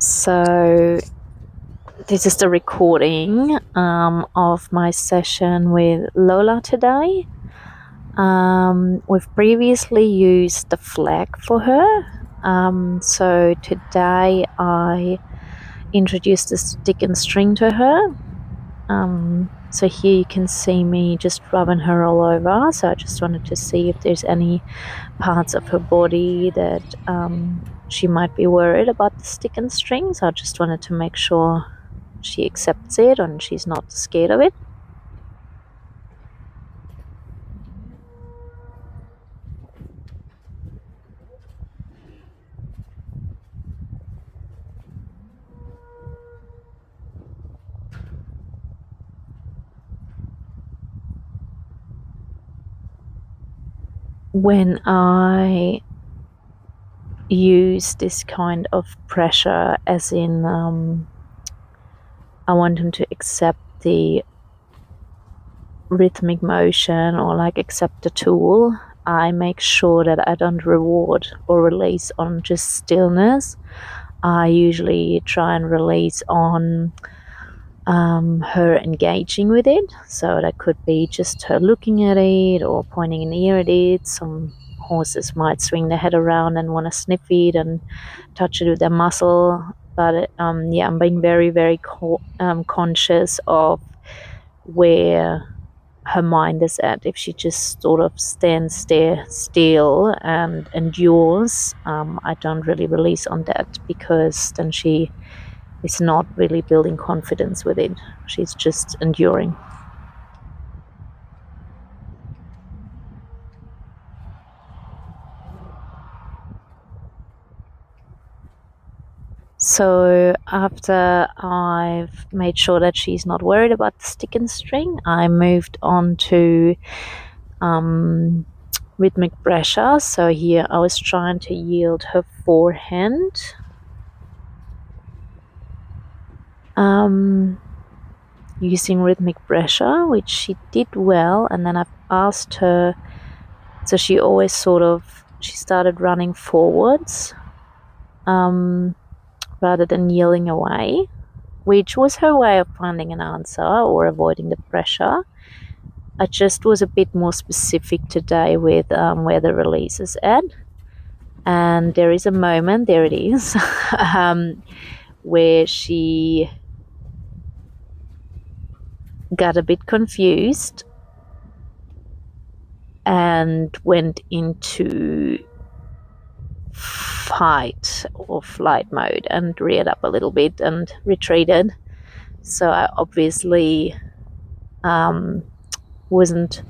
So this is the recording of my session with Lola today. We've previously used the flag for her. So today I introduced the stick and string to her. So here you can see me just rubbing her all over. So I just wanted to see if there's any parts of her body that she might be worried about the stick and string. So I just wanted to make sure she accepts it and she's not scared of it. When I use this kind of pressure, as in I want him to accept the rhythmic motion or like accept the tool, I make sure that I don't reward or release on just stillness. I usually try and release on her engaging with it. So that could be just her looking at it or pointing an ear at it. Some horses might swing their head around and want to sniff it and touch it with their muzzle. But I'm being very, very conscious of where her mind is at. If she just sort of stands there still and endures, I don't really release on that, because then she is not really building confidence with it. She's just enduring. So after I've made sure that she's not worried about the stick and string, I moved on to rhythmic pressure. So here I was trying to yield her forehand. Using rhythmic pressure, which she did well, and then I've asked her, so she always she started running forwards rather than yelling away, which was her way of finding an answer or avoiding the pressure. I just was a bit more specific today with where the release is at, and there is a moment, there it is, where she got a bit confused and went into fight or flight mode and reared up a little bit and retreated. So I obviously wasn't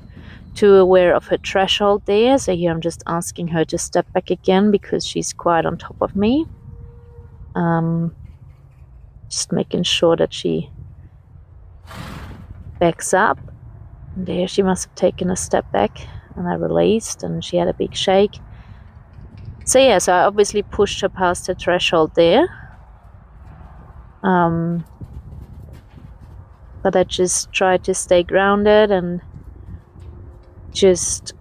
too aware of her threshold there. So here I'm just asking her to step back again because she's quite on top of me. Just making sure that she backs up. And there she must have taken a step back, and I released and she had a big shake. So yeah, so I obviously pushed her past her threshold there. But I just tried to stay grounded and just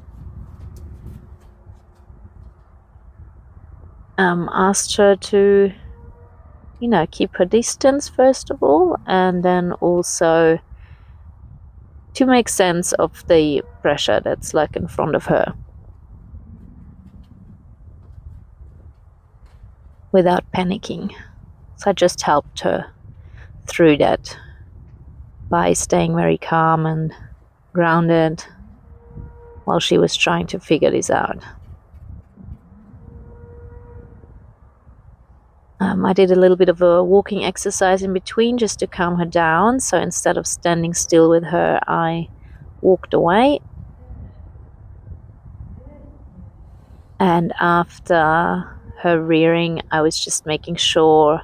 asked her to, keep her distance first of all, and then also to make sense of the pressure that's like in front of her without panicking. So I just helped her through that by staying very calm and grounded while she was trying to figure this out. I did a little bit of a walking exercise in between just to calm her down. So instead of standing still with her, I walked away. And after her rearing, I was just making sure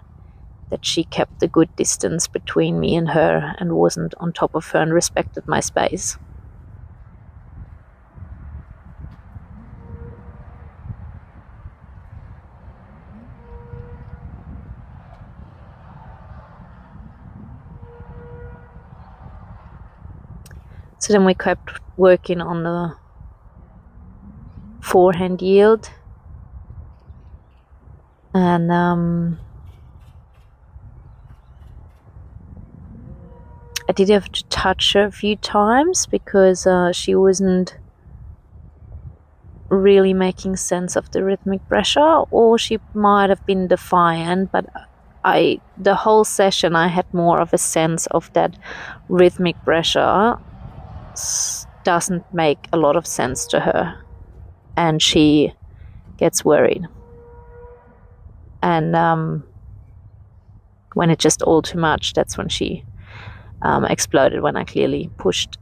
that she kept a good distance between me and her and wasn't on top of her and respected my space. So then we kept working on the forehand yield, and I did have to touch her a few times because she wasn't really making sense of the rhythmic pressure, or she might have been defiant, but the whole session I had more of a sense of that rhythmic pressure doesn't make a lot of sense to her, and she gets worried. And when it's just all too much, that's when she exploded, when I clearly pushed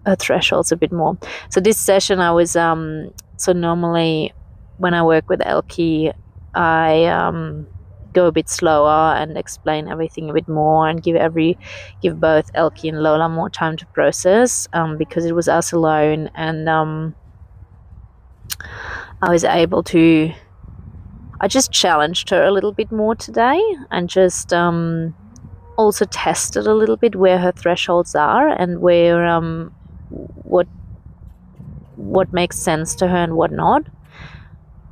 her thresholds a bit more. So this session I was so normally when I work with Elkie, I go a bit slower and explain everything a bit more and give both Elkie and Lola more time to process, because it was us alone, and I was able to. I just challenged her a little bit more today, and just also tested a little bit where her thresholds are and where what makes sense to her and what not.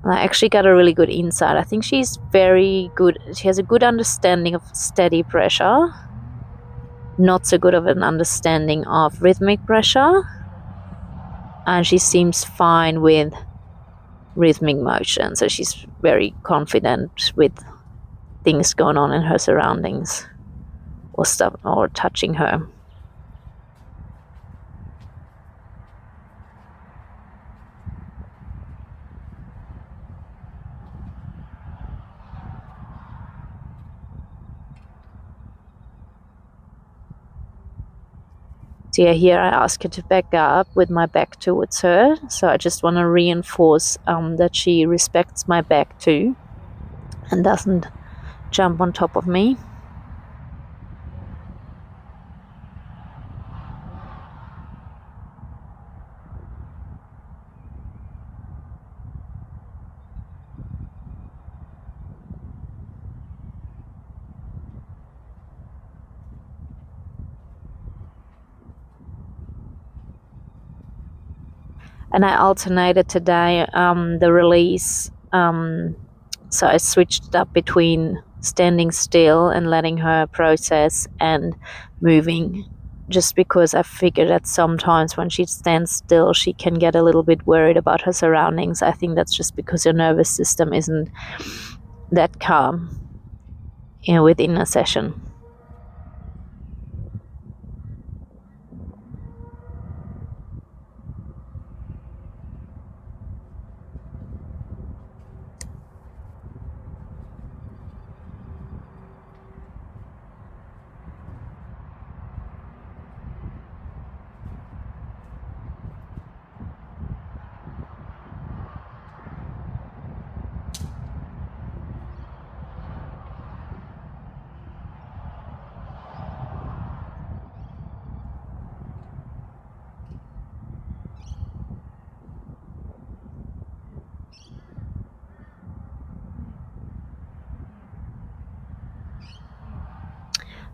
And I actually got a really good insight. I think she's very good. She has a good understanding of steady pressure, not so good of an understanding of rhythmic pressure, and she seems fine with rhythmic motion. So she's very confident with things going on in her surroundings or stuff or touching her. So yeah, here I ask her to back up with my back towards her. So I just want to reinforce that she respects my back too and doesn't jump on top of me. And I alternated today the release. So I switched it up between standing still and letting her process and moving, just because I figured that sometimes when she stands still, she can get a little bit worried about her surroundings. I think that's just because her nervous system isn't that calm, within a session.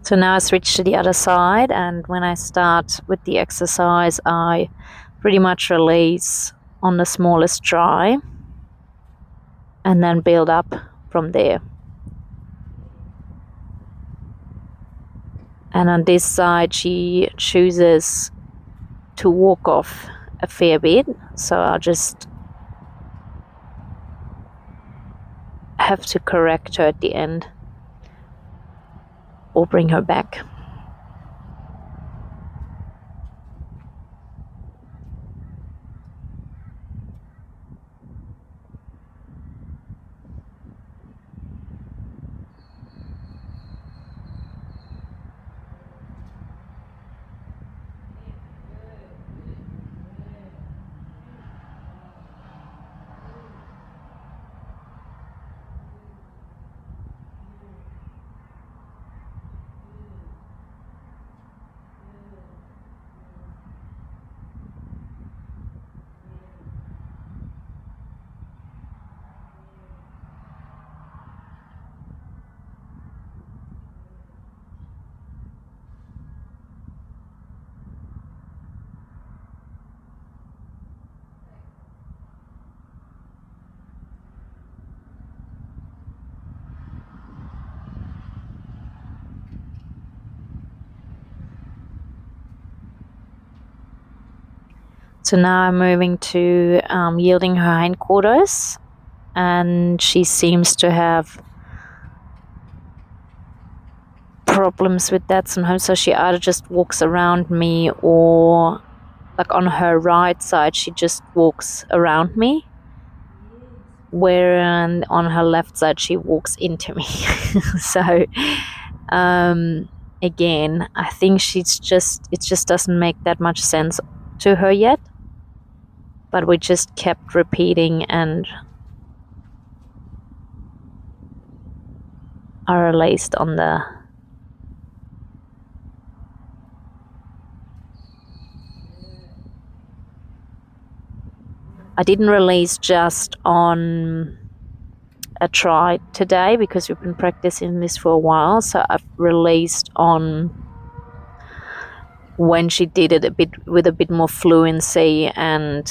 So now I switch to the other side, and when I start with the exercise, I pretty much release on the smallest try and then build up from there. And on this side, she chooses to walk off a fair bit, so I'll just have to correct her at the end or bring her back. So now I'm moving to yielding her hindquarters, and she seems to have problems with that sometimes. So she either just walks around me, or like on her right side she just walks around me, where on her left side she walks into me. So again, I think it just doesn't make that much sense to her yet, but we just kept repeating and are released on the I didn't release just on a try today because we've been practicing this for a while, so I've released on when she did it with a bit more fluency and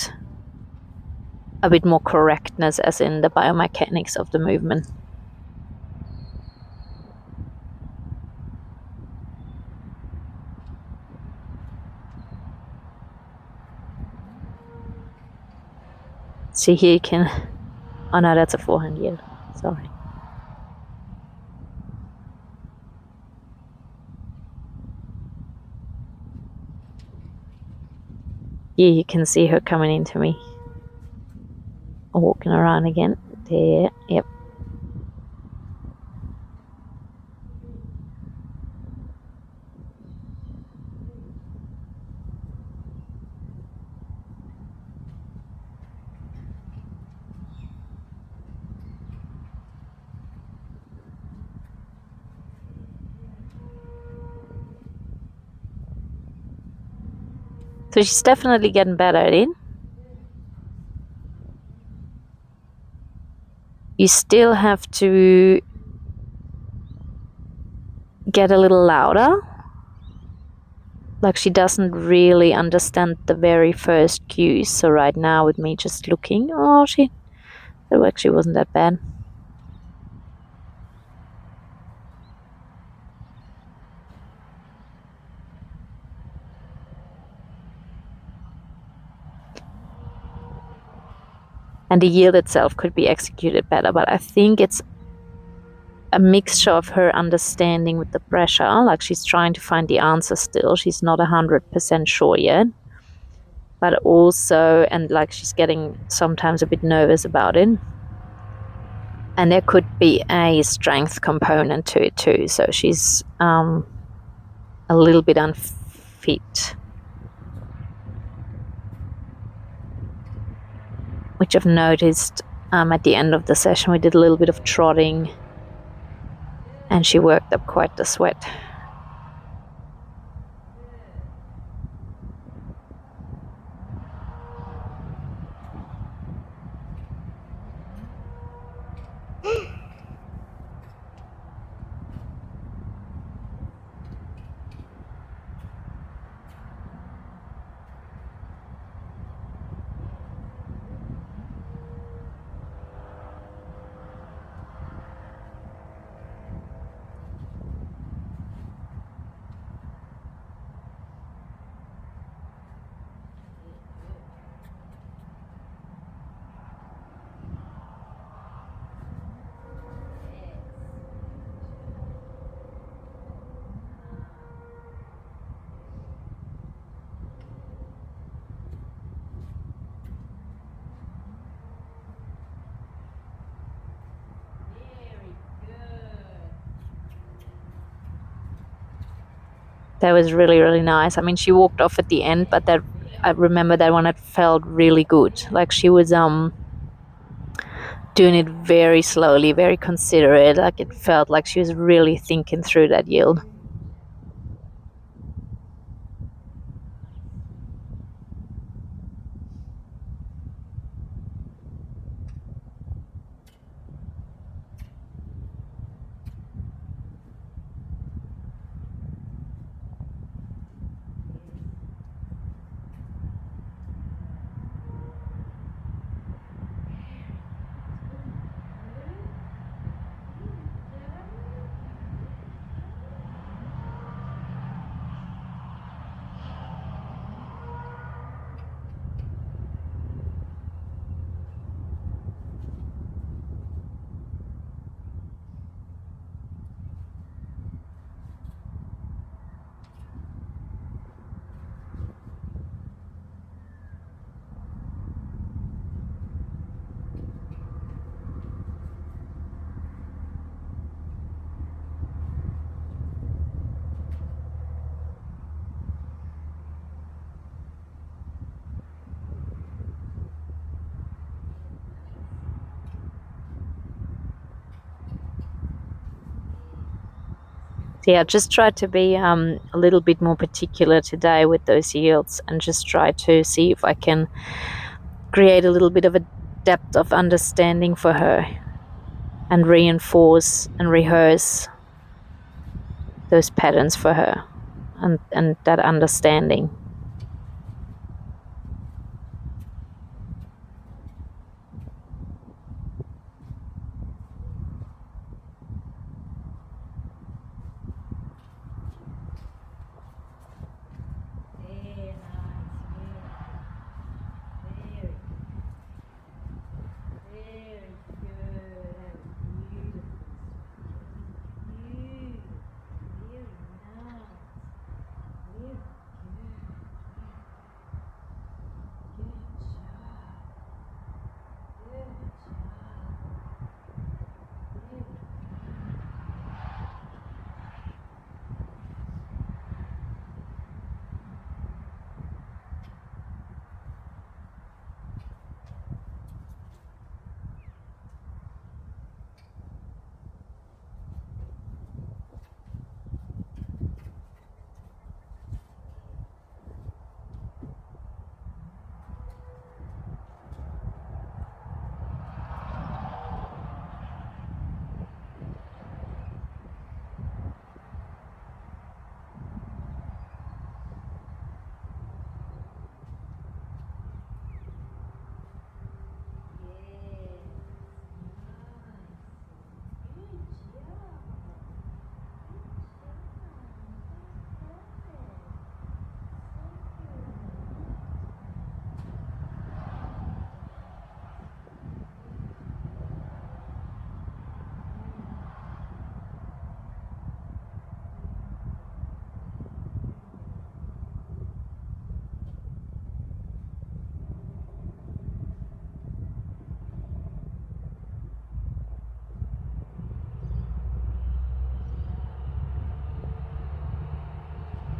a bit more correctness, as in the biomechanics of the movement. See here you can, oh no, that's a forehand yield, sorry. Here you can see her coming into me, walking around again, there, yep. So she's definitely getting better at it. You still have to get a little louder. Like she doesn't really understand the very first cues. So right now with me just looking, that actually wasn't that bad. And the yield itself could be executed better, but I think it's a mixture of her understanding with the pressure, like she's trying to find the answer still. She's not 100% sure yet. But also, and like she's getting sometimes a bit nervous about it. And there could be a strength component to it too. So she's a little bit unfit, which I've noticed at the end of the session. We did a little bit of trotting and she worked up quite the sweat. That was really, really nice. I mean, she walked off at the end, but that I remember that one, it felt really good. Like she was doing it very slowly, very considerate. Like it felt like she was really thinking through that yield. Yeah, just try to be a little bit more particular today with those yields, and just try to see if I can create a little bit of a depth of understanding for her and reinforce and rehearse those patterns for her and that understanding.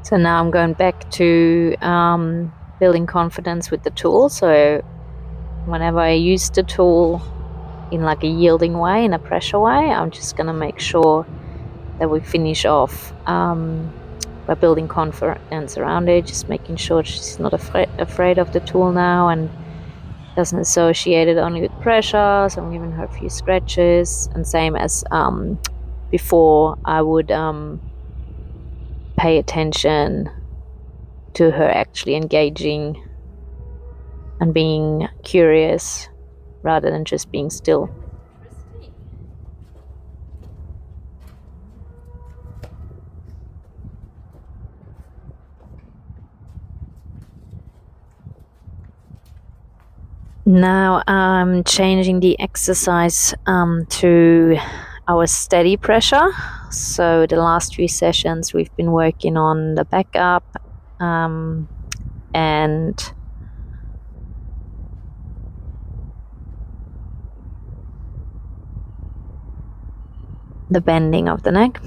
So now I'm going back to building confidence with the tool. So whenever I use the tool in like a yielding way, in a pressure way, I'm just going to make sure that we finish off by building confidence around it, just making sure she's not afraid of the tool now and doesn't associate it only with pressure. So I'm giving her a few scratches, and same as before, I would pay attention to her actually engaging and being curious rather than just being still. Now I'm changing the exercise to our steady pressure. So the last few sessions we've been working on the backup and the bending of the neck.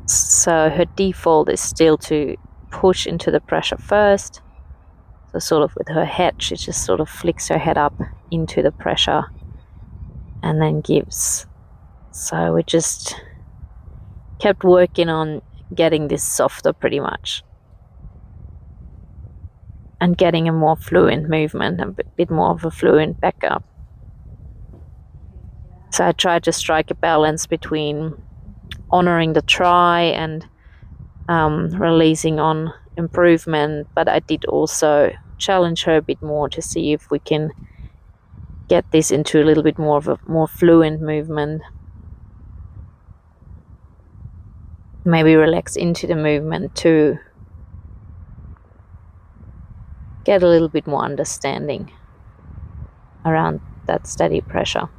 So her default is still to push into the pressure first. So sort of with her head, she just sort of flicks her head up into the pressure and then gives. So we just kept working on getting this softer pretty much and getting a more fluent movement, a bit more of a fluent backup. So I tried to strike a balance between honoring the try and releasing on improvement, but I did also challenge her a bit more to see if we can get this into a little bit more of a more fluent movement. Maybe relax into the movement to get a little bit more understanding around that steady pressure.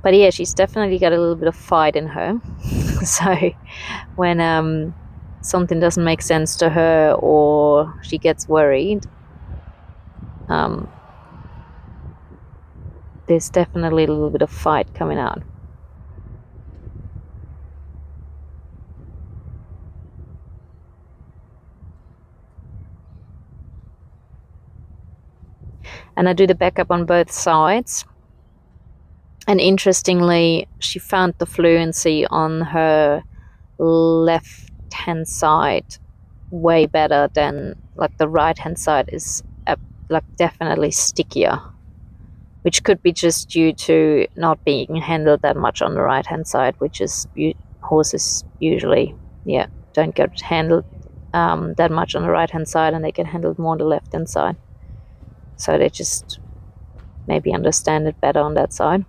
But yeah, she's definitely got a little bit of fight in her. So when something doesn't make sense to her or she gets worried, there's definitely a little bit of fight coming out. And I do the backup on both sides. And interestingly, she found the fluency on her left hand side way better than like the right hand side is like definitely stickier, which could be just due to not being handled that much on the right hand side, which is horses usually don't get handled that much on the right hand side, and they get handled more on the left hand side, so they just maybe understand it better on that side.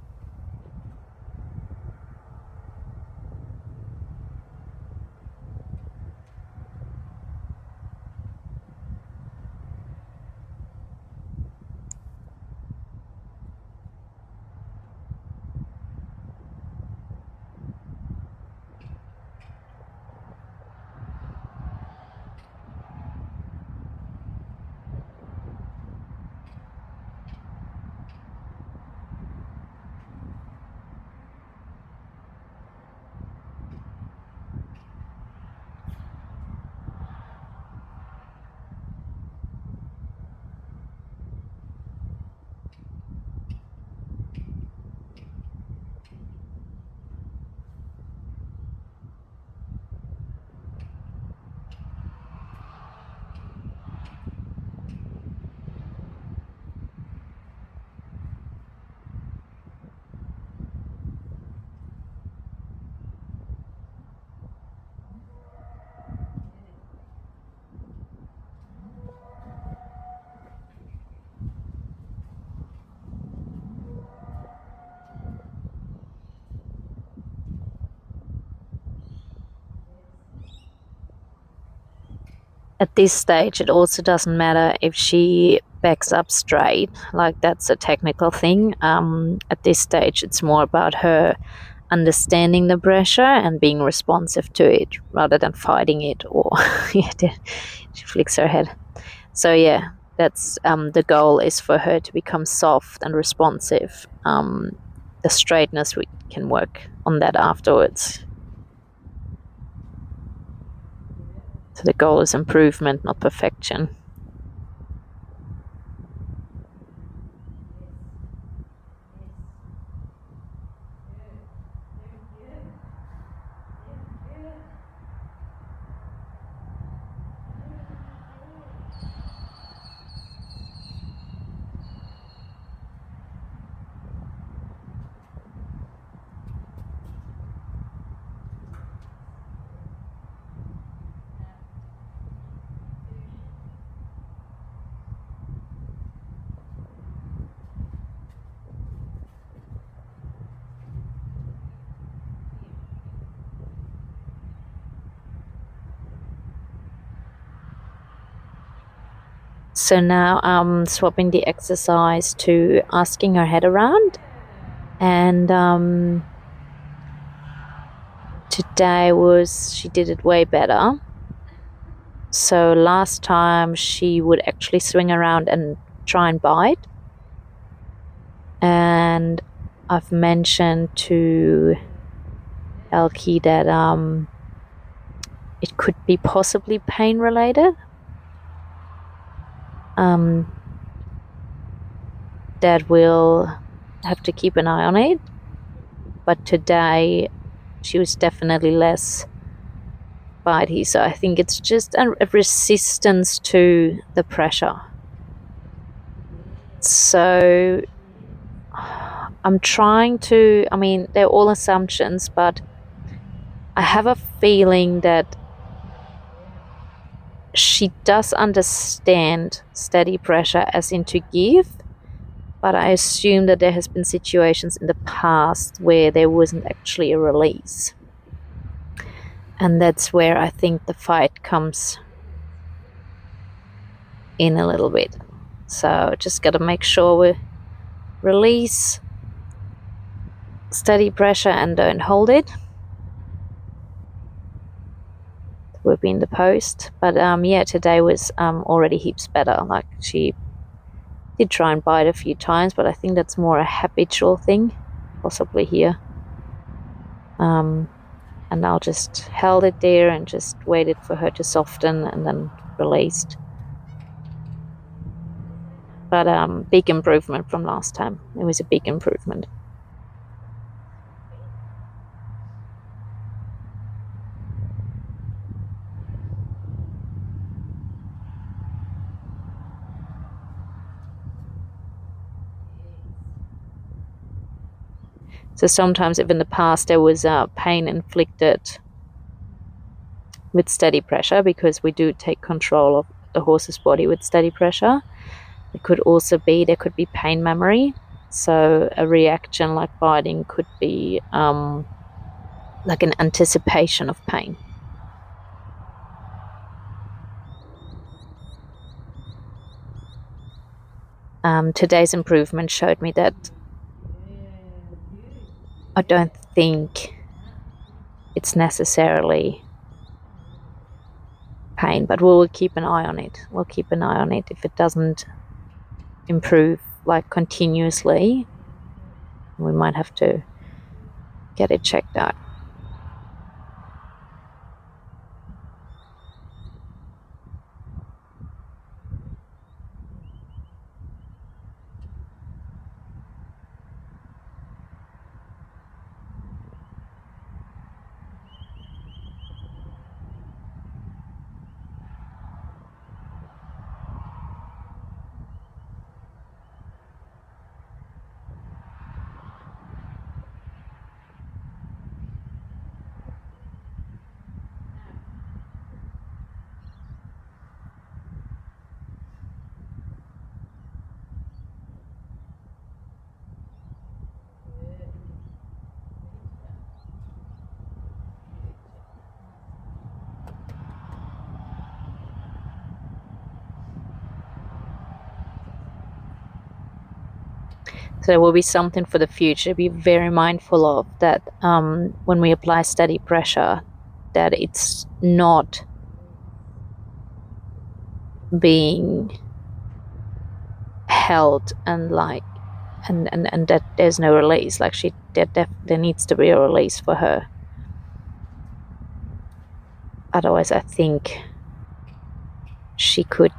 At this stage, it also doesn't matter if she backs up straight, like that's a technical thing. At this stage, it's more about her understanding the pressure and being responsive to it rather than fighting it, or she flicks her head. So yeah, that's the goal is for her to become soft and responsive. The straightness, we can work on that afterwards. So the goal is improvement, not perfection. So now I'm swapping the exercise to asking her head around, and today she did it way better. So last time she would actually swing around and try and bite, and I've mentioned to Elkie that it could be possibly pain related. That we'll have to keep an eye on it. But today she was definitely less bitey, so I think it's just a resistance to the pressure. So I'm trying to, I mean, they're all assumptions, but I have a feeling that she does understand steady pressure as in to give, but I assume that there has been situations in the past where there wasn't actually a release. And that's where I think the fight comes in a little bit. So just got to make sure we release steady pressure and don't hold it. We'll be in the post. But yeah, today was already heaps better. Like she did try and bite a few times, but I think that's more a habitual thing, possibly here. And I'll just held it there and just waited for her to soften and then released. But big improvement from last time. It was a big improvement. So sometimes, if in the past there was pain inflicted with steady pressure, because we do take control of the horse's body with steady pressure, it could also be there could be pain memory. So a reaction like biting could be like an anticipation of pain. Today's improvement showed me that I don't think it's necessarily pain, but we'll keep an eye on it. We'll keep an eye on it. If it doesn't improve like continuously, we might have to get it checked out. So there will be something for the future. Be very mindful of that when we apply steady pressure, that it's not being held and like and that there's no release. Like there needs to be a release for her. Otherwise, I think she could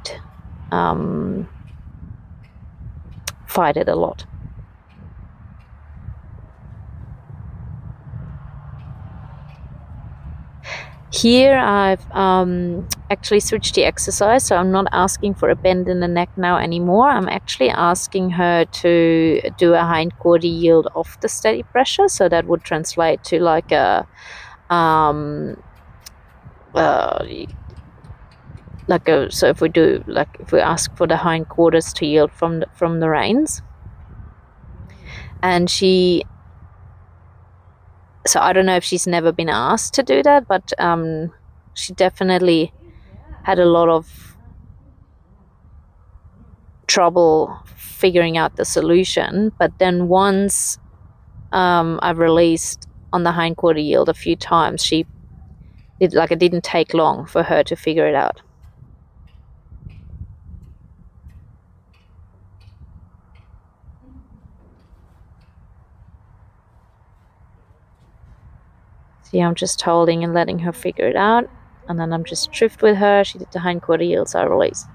fight it a lot. Here I've actually switched the exercise, so I'm not asking for a bend in the neck now anymore. I'm actually asking her to do a hind quarter yield off the steady pressure, so that would translate to like a so if we ask for the hind quarters to yield from the reins, and so I don't know if she's never been asked to do that, but she definitely had a lot of trouble figuring out the solution. But then once I've released on the hind quarter yield a few times, it didn't take long for her to figure it out. See, I'm just holding and letting her figure it out, and then I'm just drift with her. She did the hind quarter yield, so I release.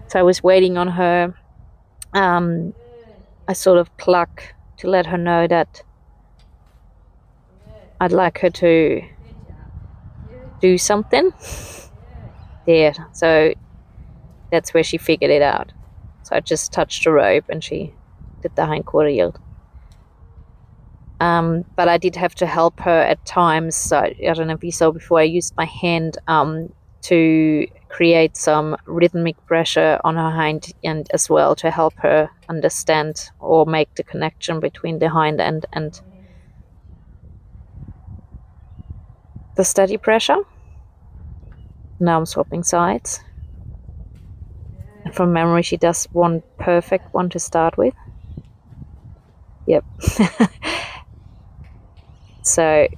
So I was waiting on her. I sort of cluck to let her know that I'd like her to do something there. So that's where she figured it out. So I just touched the rope and she did the hind quarter yield. But I did have to help her at times. So I don't know if you saw before, I used my hand to create some rhythmic pressure on her hind end as well, to help her understand or make the connection between the hind end and the steady pressure. Now I'm swapping sides. And from memory, she does one perfect one to start with. Yep. So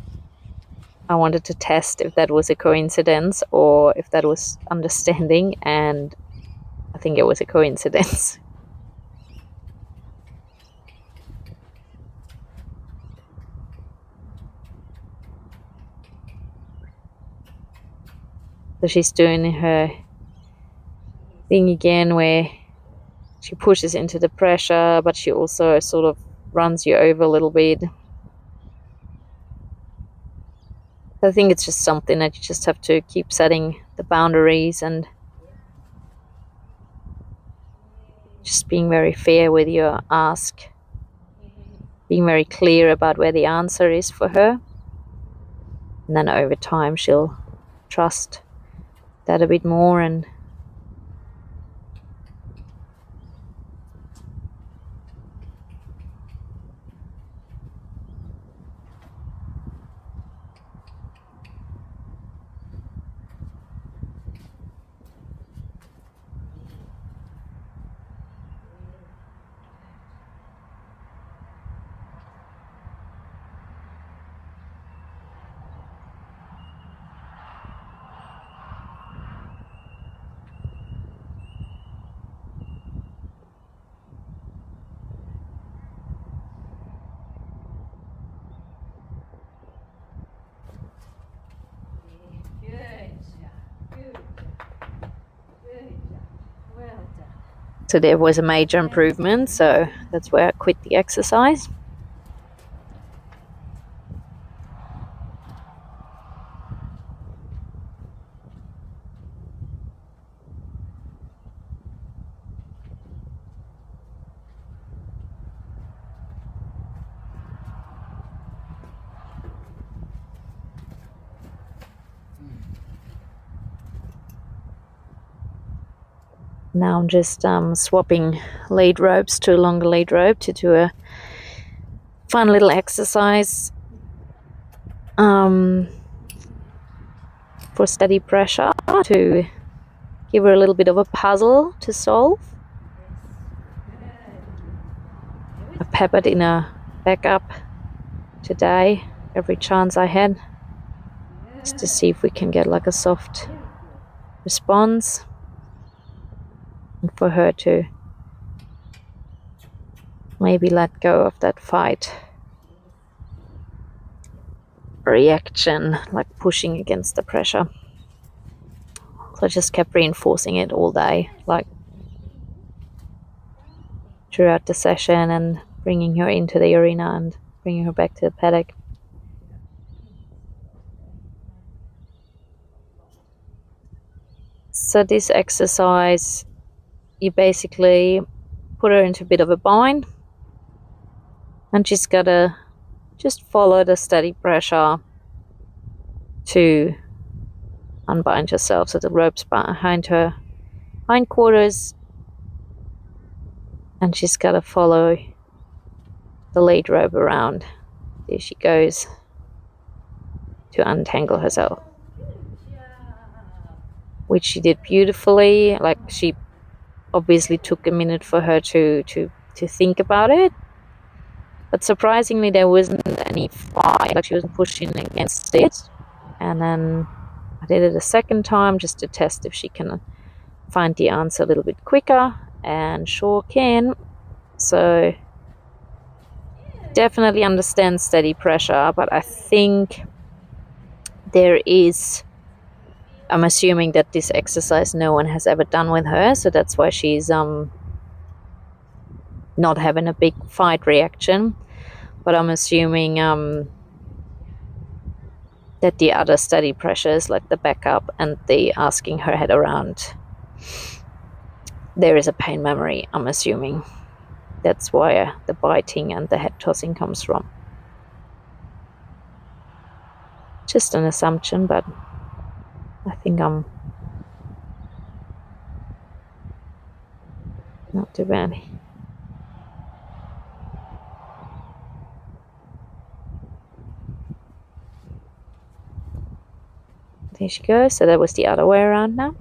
I wanted to test if that was a coincidence or if that was understanding, and I think it was a coincidence. So she's doing her thing again where she pushes into the pressure, but she also sort of runs you over a little bit. I think it's just something that you just have to keep setting the boundaries and just being very fair with your ask, being very clear about where the answer is for her. And then over time she'll trust that a bit more. And so there was a major improvement, so that's where I quit the exercise. Now I'm just swapping lead ropes to a longer lead rope to do a fun little exercise for steady pressure, to give her a little bit of a puzzle to solve. I peppered in a backup today every chance I had, just to see if we can get like a soft response, and for her to maybe let go of that fight reaction, like pushing against the pressure. So I just kept reinforcing it all day, like throughout the session, and bringing her into the arena and bringing her back to the paddock. So this exercise, you basically put her into a bit of a bind, and she's gotta just follow the steady pressure to unbind herself. So the rope's behind her hindquarters, and she's gotta follow the lead rope around. There she goes to untangle herself, which she did beautifully. Like, she obviously took a minute for her to think about it, but surprisingly there wasn't any fight, like she wasn't pushing against it. And then I did it a second time just to test if she can find the answer a little bit quicker, and sure can. So definitely understand steady pressure, but I think there is, I'm assuming that this exercise no one has ever done with her, so that's why she's not having a big fight reaction. But I'm assuming that the other steady pressures, like the backup and the asking her head around, there is a pain memory. I'm assuming that's why the biting and the head tossing comes from. Just an assumption, but I think I'm not too bad. There she goes. So that was the other way around now.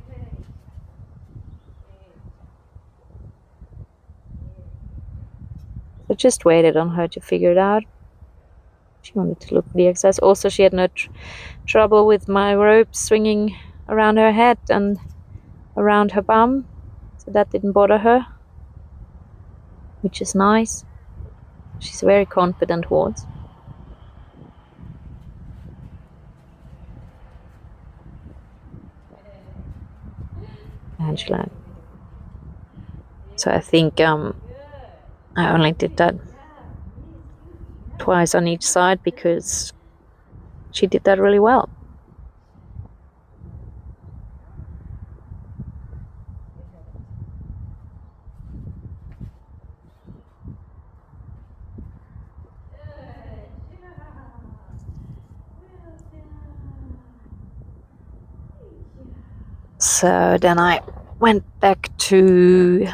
So just waited on her to figure it out. She wanted to look for the exercise. Also, she had no trouble with my rope swinging around her head and around her bum. So that didn't bother her, which is nice. She's a very confident horse. Angela. So I think I only did that twice on each side because she did that really well. So then I went back to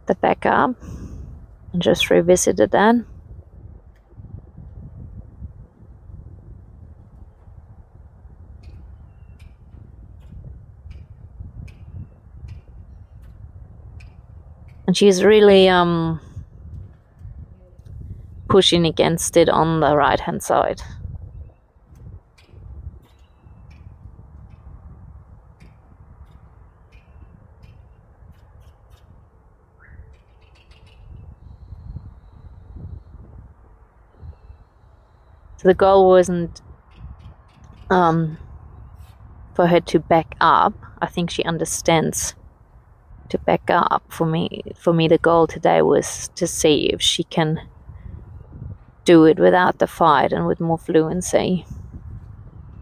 the backup and just revisited that. And she's really pushing against it on the right hand side. So the goal wasn't for her to back up. I think she understands to back up. For me, the goal today was to see if she can do it without the fight and with more fluency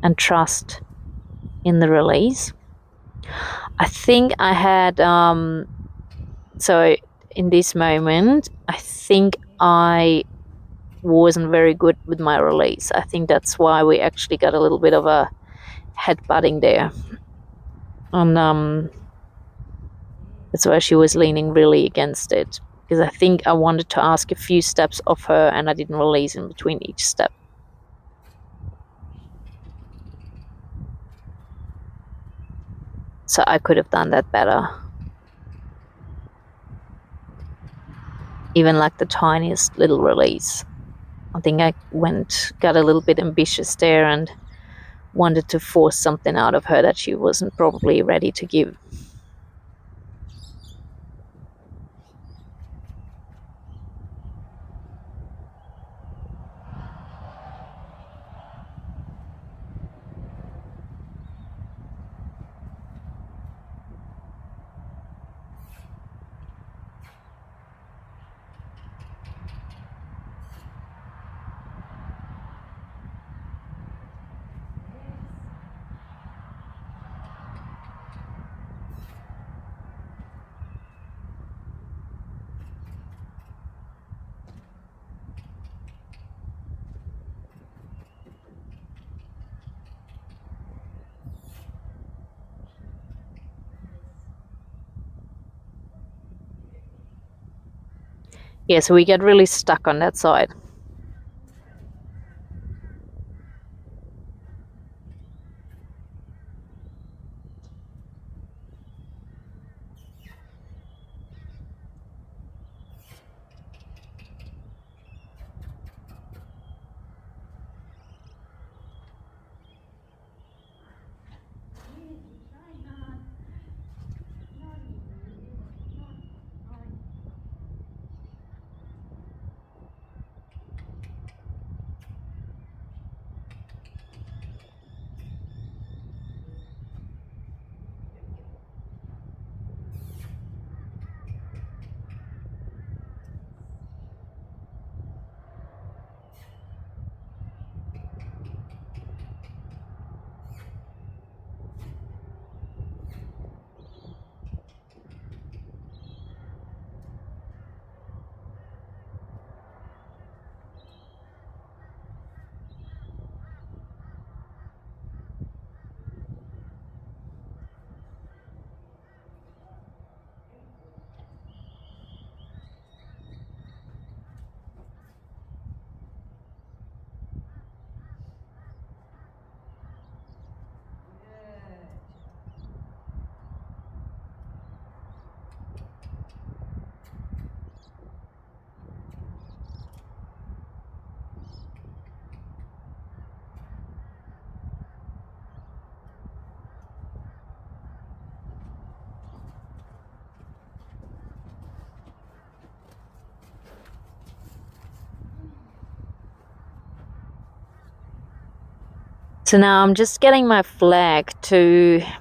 and trust in the release. I think I had so in this moment I think I wasn't very good with my release. I think that's why we actually got a little bit of a headbutting there. That's why she was leaning really against it, because I think I wanted to ask a few steps of her and I didn't release in between each step. So I could have done that better. Even like the tiniest little release. I think I got a little bit ambitious there and wanted to force something out of her that she wasn't probably ready to give. Yeah, so we get really stuck on that side. So now I'm just getting my flag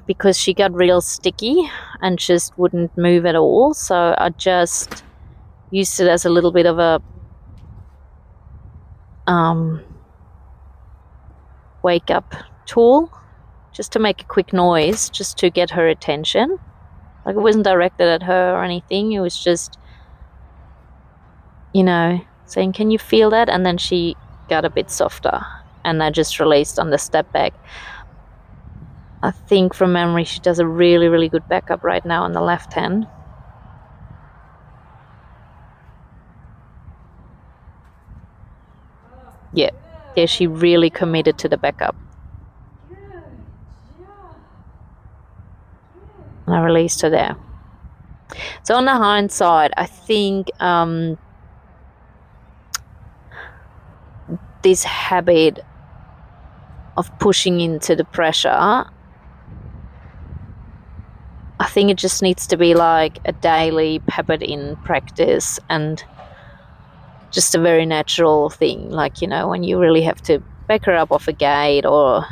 because she got real sticky and just wouldn't move at all. So I just used it as a little bit of a wake up tool, just to make a quick noise, just to get her attention. Like, it wasn't directed at her or anything. It was just, saying, "Can you feel that?" And then she got a bit softer, and I just released on the step back. I think from memory she does a really, really good backup right now on the left hand. Yeah, she really committed to the backup. And I released her there. So on the hind side, I think this habit of pushing into the pressure, I think it just needs to be like a daily peppered in practice, and just a very natural thing. Like, when you really have to back her up off a gate, or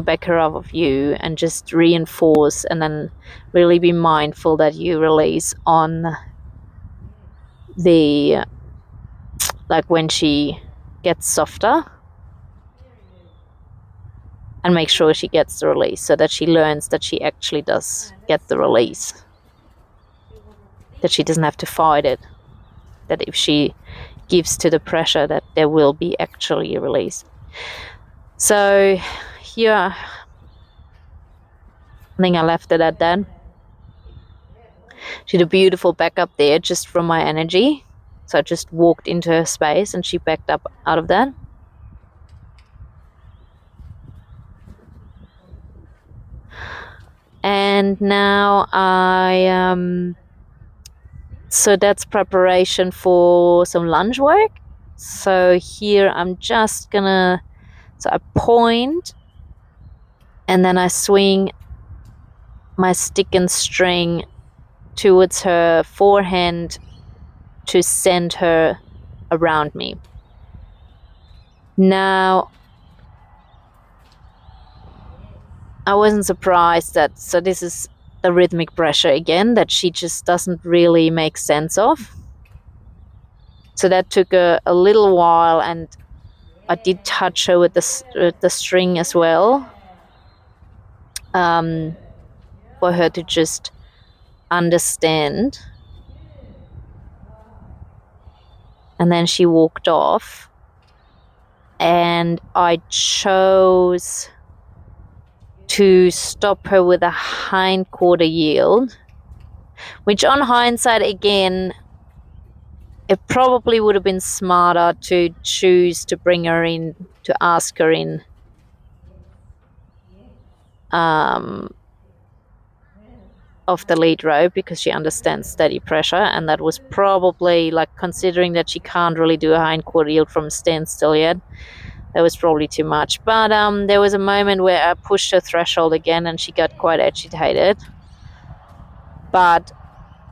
back her up of you, and just reinforce, and then really be mindful that you release on the, like, when she gets softer, and make sure she gets the release, so that she learns that she actually does get the release, that she doesn't have to fight it, that if she gives to the pressure, that there will be actually a release. So here, I think I left it at that. She did a beautiful backup there just from my energy. So I just walked into her space and she backed up out of that. And now so that's preparation for some lunge work. So here I'm just gonna, so I point, and then I swing my stick and string towards her forehand to send her around me. Now, I wasn't surprised that, so this is the rhythmic pressure again, that she just doesn't really make sense of. So that took a little while, and I did touch her with the string as well, for her to just understand. And then she walked off, and I chose to stop her with a hind quarter yield, which on hindsight, again, it probably would have been smarter to choose to bring her in, to ask her in off the lead rope, because she understands steady pressure, and that was probably, like, considering that she can't really do a hind quarter yield from standstill yet, that was probably too much. But there was a moment where I pushed her threshold again, and she got quite agitated. But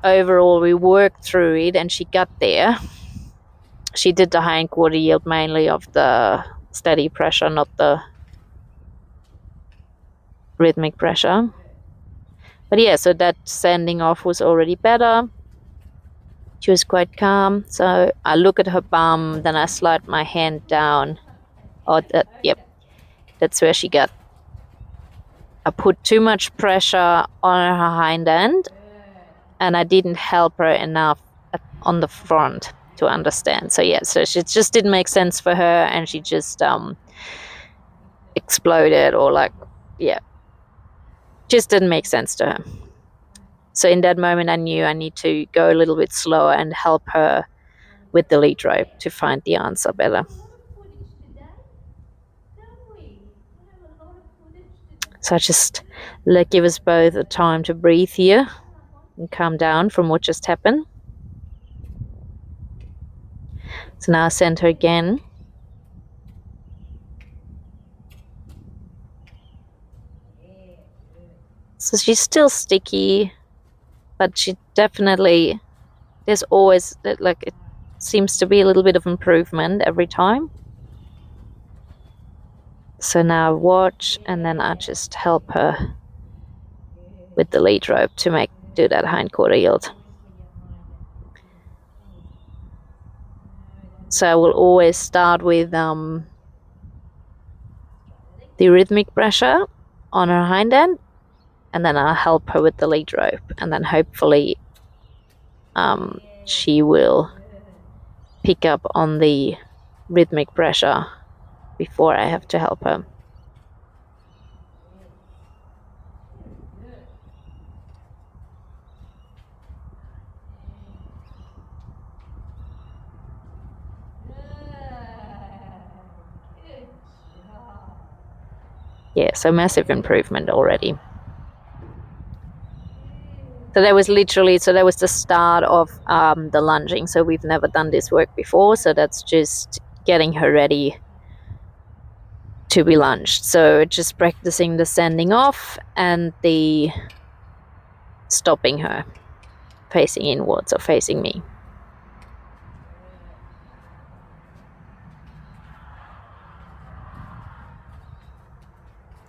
overall, we worked through it, and she got there. She did the hind quarter yield mainly of the steady pressure, not the rhythmic pressure. But yeah, so that sending off was already better. She was quite calm. So I look at her bum, then I slide my hand down. Oh, yep, that's where she got. I put too much pressure on her hind end, and I didn't help her enough on the front to understand. So yeah, so it just didn't make sense for her, and she just exploded, or like, yeah, just didn't make sense to her. So in that moment, I knew I need to go a little bit slower and help her with the lead rope to find the answer better. So I just give us both a time to breathe here and calm down from what just happened. So now I send her again. So she's still sticky, but she definitely, there's always, like, it seems to be a little bit of improvement every time. So now I watch, and then I just help her with the lead rope to do that hindquarter yield. So I will always start with the rhythmic pressure on her hind end, and then I'll help her with the lead rope, and then hopefully she will pick up on the rhythmic pressure before I have to help her. Yeah, so massive improvement already. So that was the start of the lunging. So we've never done this work before, so that's just getting her ready to be lunged. So just practicing the sending off and the stopping her, facing inwards or facing me.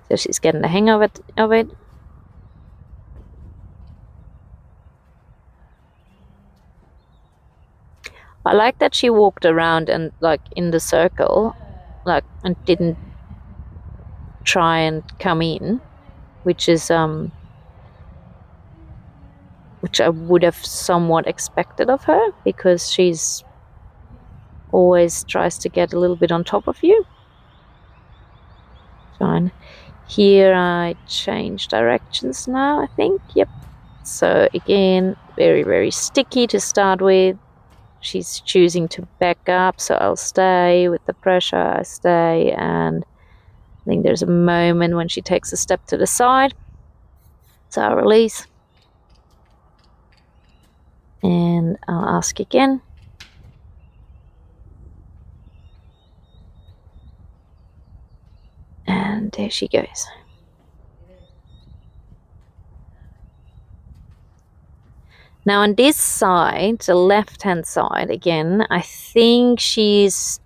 So she's getting the hang of it. I like that she walked around and like in the circle, like, and didn't try and come in, which is which I would have somewhat expected of her, because she's always tries to get a little bit on top of you. Fine. Here I change directions now, I think. Yep. So again, very, very sticky to start with. She's choosing to back up, so I'll stay with the pressure. I stay, and I think there's a moment when she takes a step to the side. So I'll release. And I'll ask again. And there she goes. Now on this side, the left-hand side, again, I think she's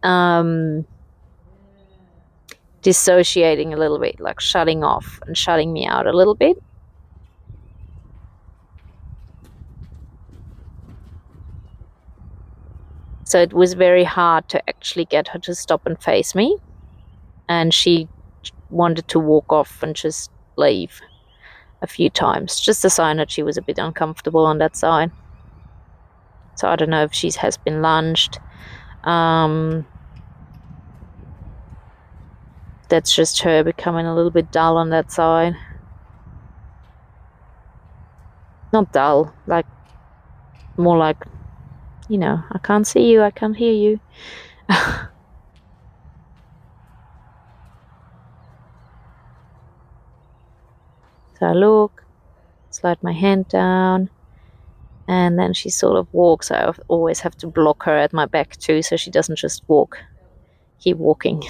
dissociating a little bit, like shutting off and shutting me out a little bit. So it was very hard to actually get her to stop and face me. And she wanted to walk off and just leave a few times, just a sign that she was a bit uncomfortable on that side. So I don't know if she has been lunged. That's just her becoming a little bit dull on that side. Not dull, like more like, you know, I can't see you, I can't hear you. So I look, slide my hand down, and then she sort of walks. I always have to block her at my back too, so she doesn't just keep walking.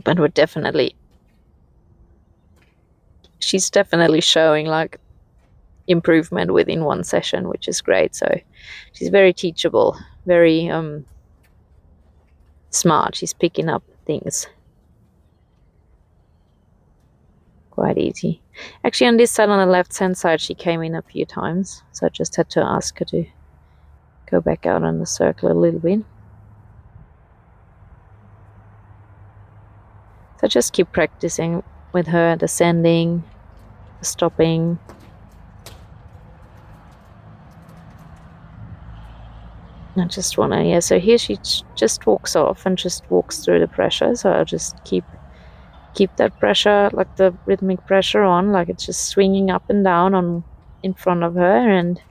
But she's definitely showing like improvement within one session, which is great. So she's very teachable, very smart. She's picking up things quite easy. Actually, on this side, on the left-hand side, she came in a few times, so I just had to ask her to go back out on the circle a little bit. So just keep practicing with her, the sending, the stopping. I just want to, yeah, so here she just walks off and just walks through the pressure, so I'll just keep that pressure, like the rhythmic pressure on, like it's just swinging up and down in front of her, and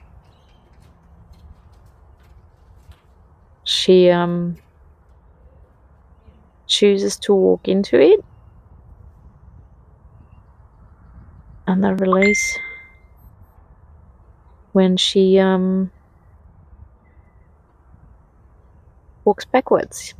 she chooses to walk into it, and then release when she walks backwards.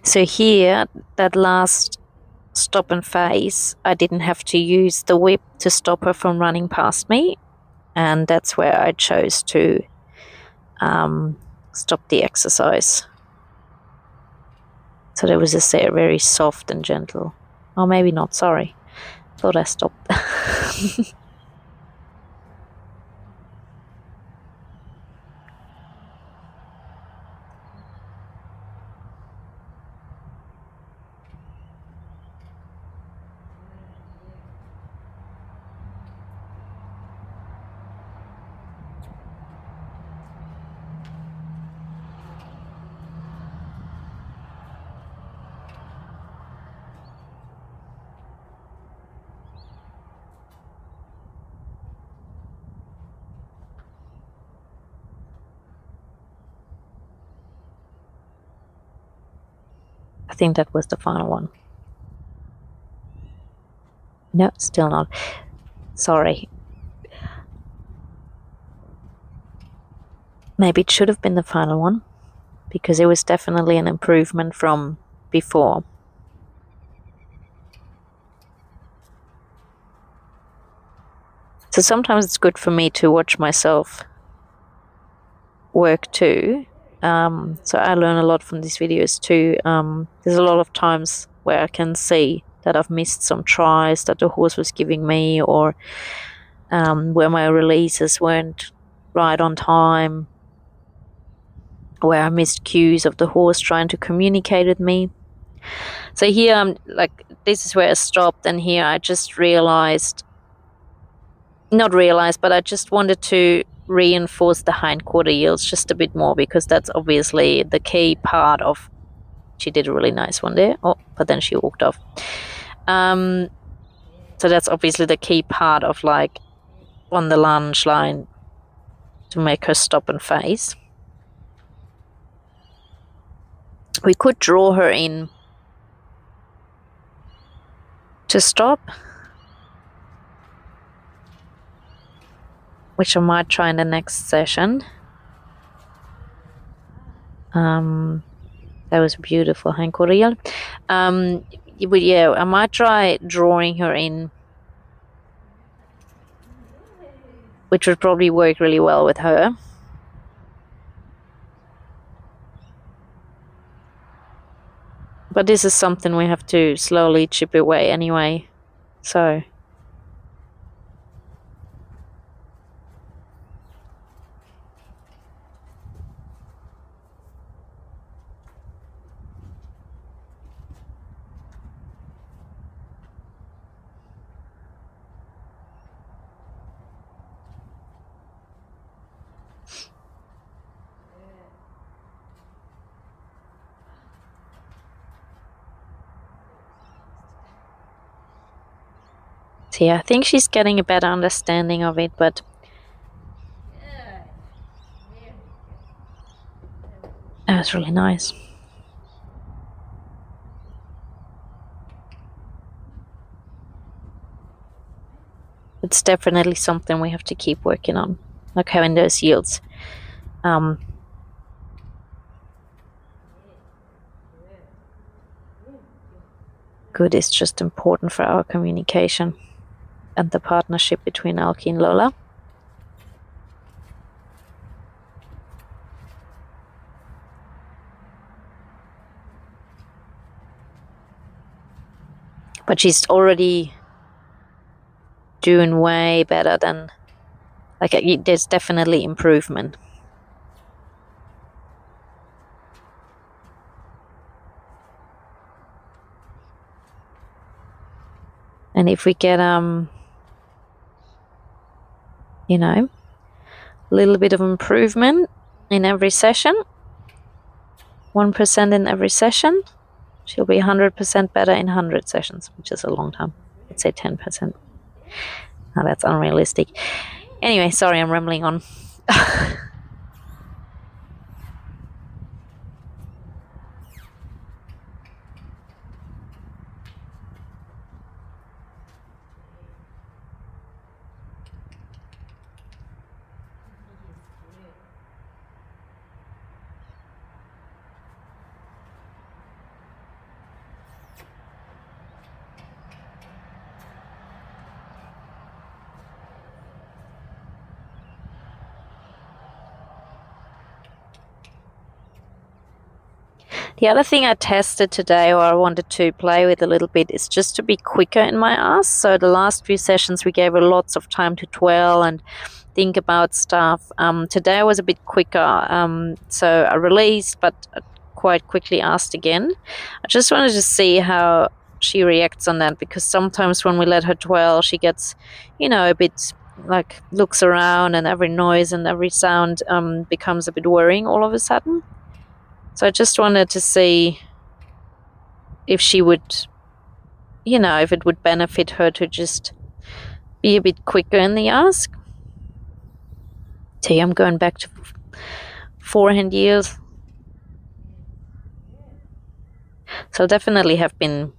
So here, that last stop and face, I didn't have to use the whip to stop her from running past me, and that's where I chose to stop the exercise. So there was a very soft and gentle. Or maybe not, sorry. Thought I stopped. I think that was the final one. No, still not. Sorry. Maybe it should have been the final one, because it was definitely an improvement from before. So sometimes it's good for me to watch myself work too. So I learn a lot from these videos too. There's a lot of times where I can see that I've missed some tries that the horse was giving me, or where my releases weren't right on time, where I missed cues of the horse trying to communicate with me. So here I'm like, this is where I stopped, and here I just but I just wanted to reinforce the hindquarter yields just a bit more, because that's obviously the key part of. She did a really nice one there. Oh, but then she walked off. So that's obviously the key part of, like, on the lunge line, to make her stop and face. We could draw her in to stop, which I might try in the next session. That was a beautiful hindquarter yield. But yeah, I might try drawing her in, which would probably work really well with her. But this is something we have to slowly chip away anyway. So yeah, I think she's getting a better understanding of it, but that was really nice. It's definitely something we have to keep working on, like having those yields. Good is just important for our communication and the partnership between Alki and Lola. But she's already doing way better than, like, there's definitely improvement. And if we get you know, a little bit of improvement in every session, 1% in every session, she'll be 100% better in 100 sessions, which is a long time. Let's say 10%. Now that's unrealistic. Anyway, sorry, I'm rambling on. The other thing I tested today, or I wanted to play with a little bit, is just to be quicker in my ask. So the last few sessions we gave her lots of time to dwell and think about stuff. Today I was a bit quicker, so I released, but quite quickly asked again. I just wanted to see how she reacts on that, because sometimes when we let her dwell, she gets, a bit like looks around, and every noise and every sound becomes a bit worrying all of a sudden. So I just wanted to see if she would, if it would benefit her to just be a bit quicker in the ask. See, I'm going back to forehand years. So definitely have been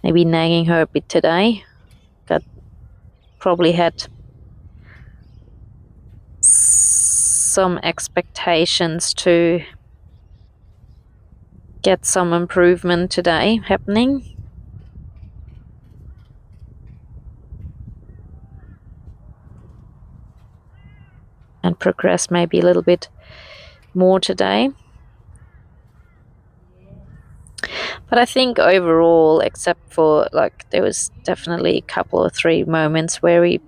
maybe nagging her a bit today. Probably had some expectations to get some improvement today happening. And progress maybe a little bit more today. But I think overall, except for there was definitely a couple or three moments where I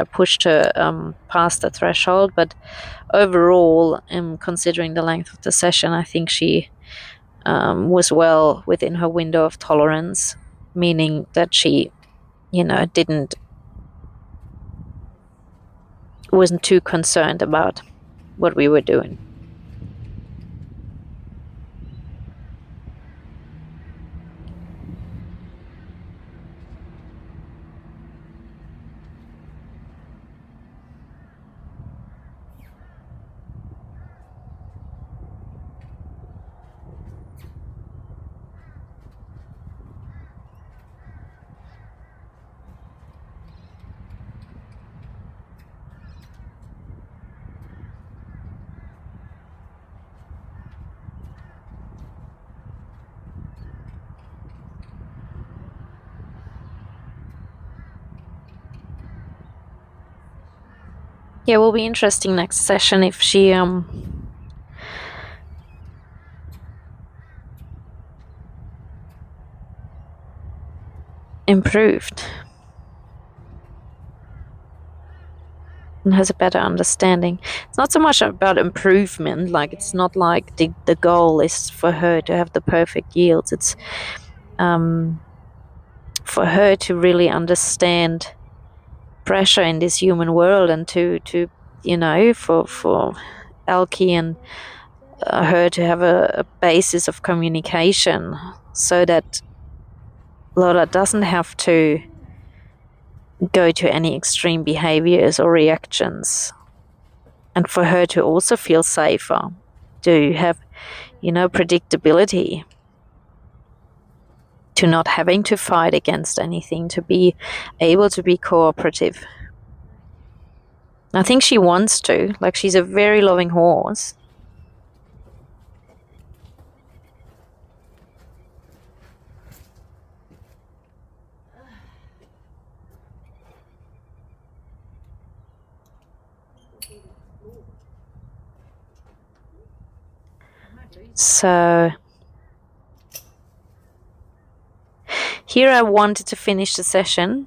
pushed her past the threshold, but overall, considering the length of the session, I think she was well within her window of tolerance, meaning that she, wasn't too concerned about what we were doing. Yeah, will be interesting next session if she improved and has a better understanding. It's not so much about improvement, it's not like the goal is for her to have the perfect yields. It's for her to really understand pressure in this human world, and to for Elkie and her to have a basis of communication, so that Lola doesn't have to go to any extreme behaviors or reactions, and for her to also feel safer, to have predictability, to not having to fight against anything, to be able to be cooperative. I think she wants to. She's a very loving horse. So here I wanted to finish the session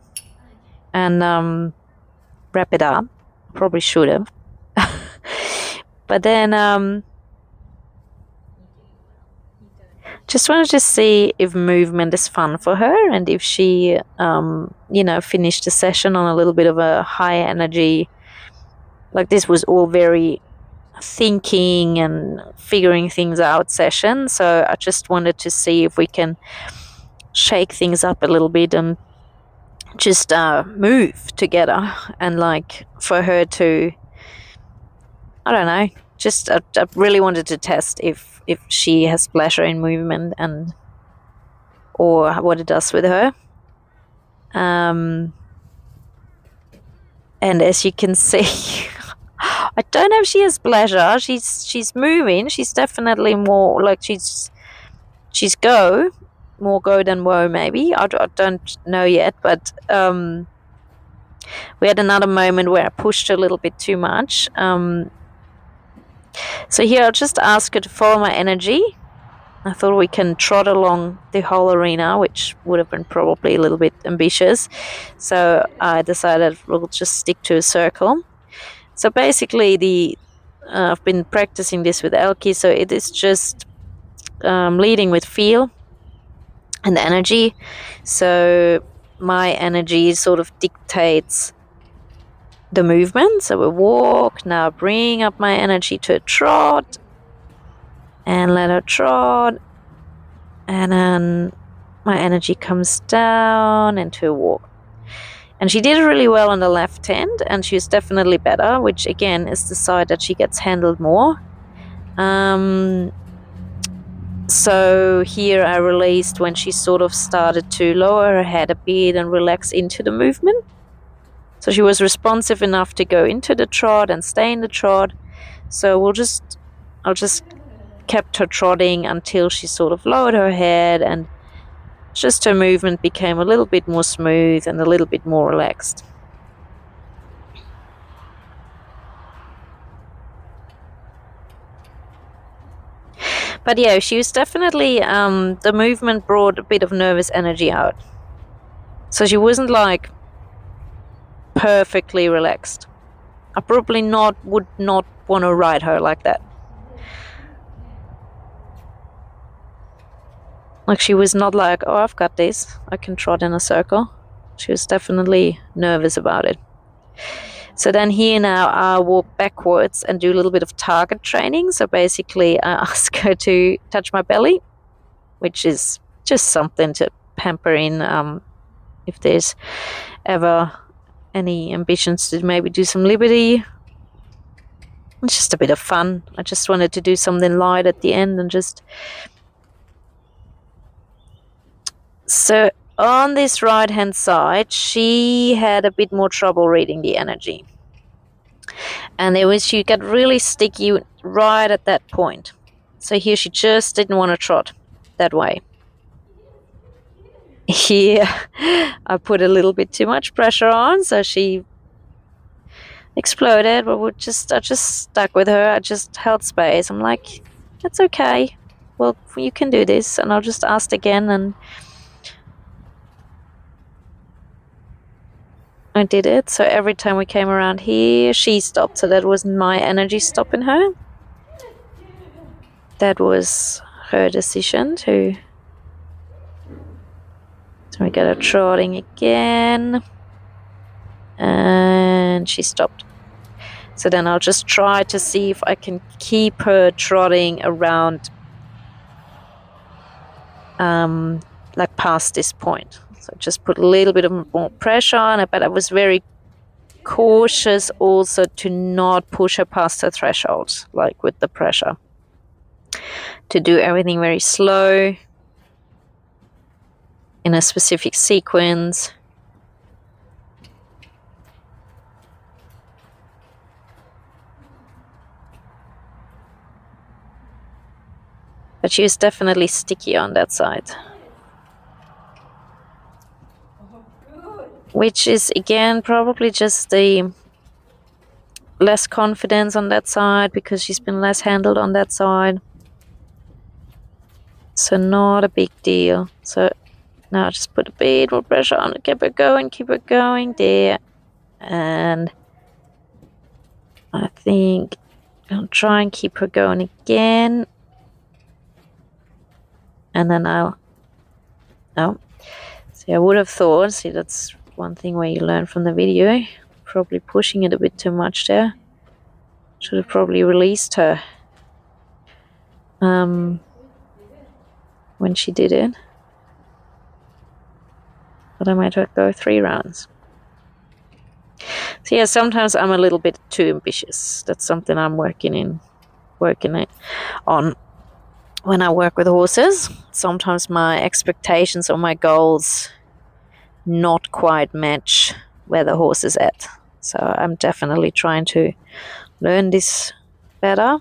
and wrap it up. Probably should have. But then just wanted to see if movement is fun for her, and if she finished the session on a little bit of a high energy. This was all very thinking and figuring things out session. So I just wanted to see if we can shake things up a little bit and just move together, and for her to, I don't know, just I really wanted to test if she has pleasure in movement, or what it does with her. And as you can see, I don't know if she has pleasure. She's moving. She's definitely more she's more go than woe, maybe. I don't know yet, but we had another moment where I pushed a little bit too much, So here I'll just ask her to follow my energy. I thought we can trot along the whole arena, which would have been probably a little bit ambitious. So I decided we'll just stick to a circle. So basically, I've been practicing this with Elke, so it is just leading with feel and energy. So my energy sort of dictates the movement. So we walk, now bring up my energy to a trot, and let her trot, and then my energy comes down into a walk. And she did really well on the left hand, and she's definitely better, which again is the side that she gets handled more. So here I released when she sort of started to lower her head a bit and relax into the movement. So she was responsive enough to go into the trot and stay in the trot. So I'll just kept her trotting until she sort of lowered her head and just her movement became a little bit more smooth and a little bit more relaxed. But yeah, she was definitely, the movement brought a bit of nervous energy out. So she wasn't like perfectly relaxed. I probably would not want to ride her like that. Like she was not like, oh, I've got this, I can trot in a circle. She was definitely nervous about it. So then here now I walk backwards and do a little bit of target training. So basically I ask her to touch my belly, which is just something to pamper in if there's ever any ambitions to maybe do some liberty. It's just a bit of fun. I just wanted to do something light at the end and just... So on this right hand side, she had a bit more trouble reading the energy. And she got really sticky right at that point. So here she just didn't want to trot that way. Here I put a little bit too much pressure on, so she exploded, but I just stuck with her. I just held space. I'm like, it's okay. Well, you can do this. And I'll just ask again, and I did it. So every time we came around here, she stopped. So that wasn't my energy stopping her. That was her decision to... So we got her trotting again. And she stopped. So then I'll just try to see if I can keep her trotting around like past this point. So just put a little bit of more pressure on it, but I was very cautious also to not push her past her threshold, like with the pressure. To do everything very slow, in a specific sequence. But she was definitely sticky on that side. Which is, again, probably just the less confidence on that side because she's been less handled on that side. So not a big deal. So now I just put a bit more pressure on it. Keep it going there. And I think I'll try and keep her going again. And then see, I would have thought, see, that's one thing where you learn from the video, probably pushing it a bit too much there. Should have probably released her when she did it. But I made her go 3 rounds. So yeah, sometimes I'm a little bit too ambitious. That's something I'm working on when I work with horses. Sometimes my expectations or my goals not quite match where the horse is at. So I'm definitely trying to learn this better.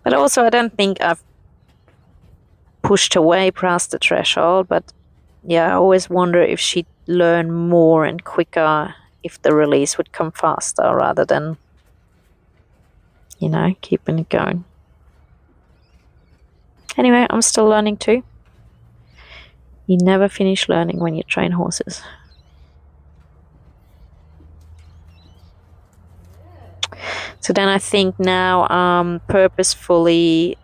But also I don't think I've pushed her way past the threshold, but yeah, I always wonder if she'd learn more and quicker if the release would come faster rather than you know, keeping it going. Anyway, I'm still learning too. You never finish learning when you train horses. So then I think now I'm purposefully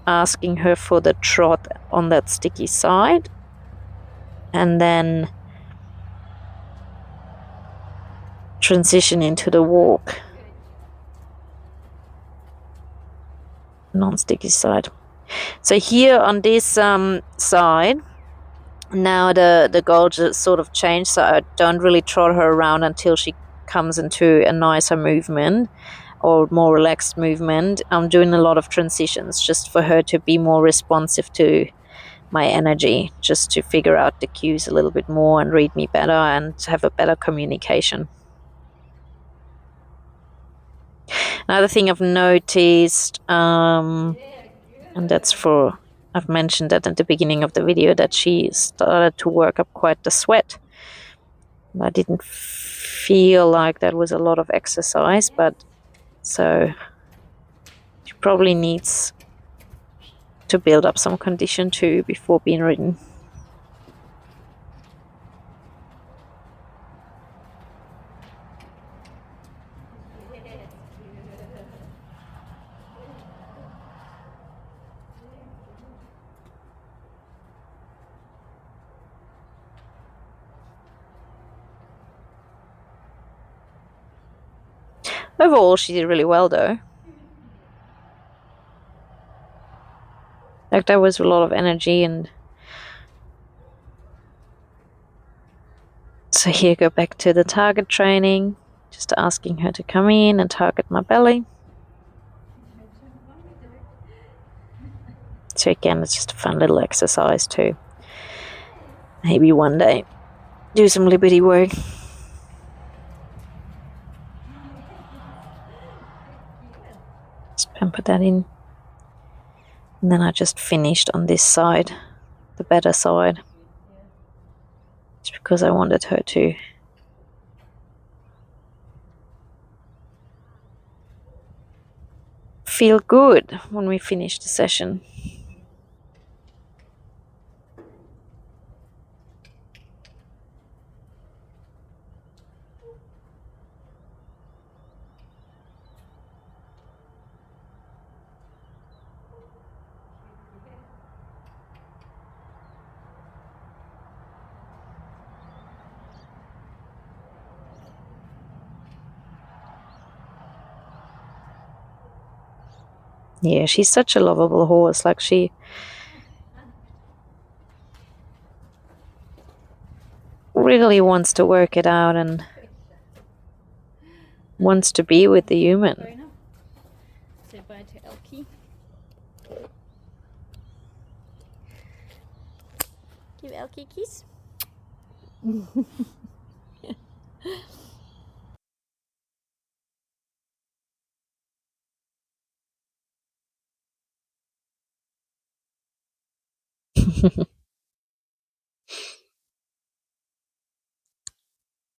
asking her for the trot on that sticky side, and then transition into the walk, non-sticky side. So here on this side, now the goal just sort of changed, so I don't really trot her around until she comes into a nicer movement or more relaxed movement. I'm doing a lot of transitions just for her to be more responsive to my energy, just to figure out the cues a little bit more and read me better and have a better communication. Another thing I've noticed, and that's for, I've mentioned that at the beginning of the video, that she started to work up quite the sweat. I didn't feel like that was a lot of exercise, but so she probably needs to build up some condition too before being ridden. Overall, she did really well though. Like, there was a lot of energy. And so here, go back to the target training, just asking her to come in and target my belly. So again, it's just a fun little exercise too. Maybe one day do some liberty work. Just pamper that in. And then I just finished on this side, the better side, just because I wanted her to feel good when we finish the session. Yeah, she's such a lovable horse. Like, she really wants to work it out and wants to be with the human. Say bye to Elkie. Give Elkie a kiss.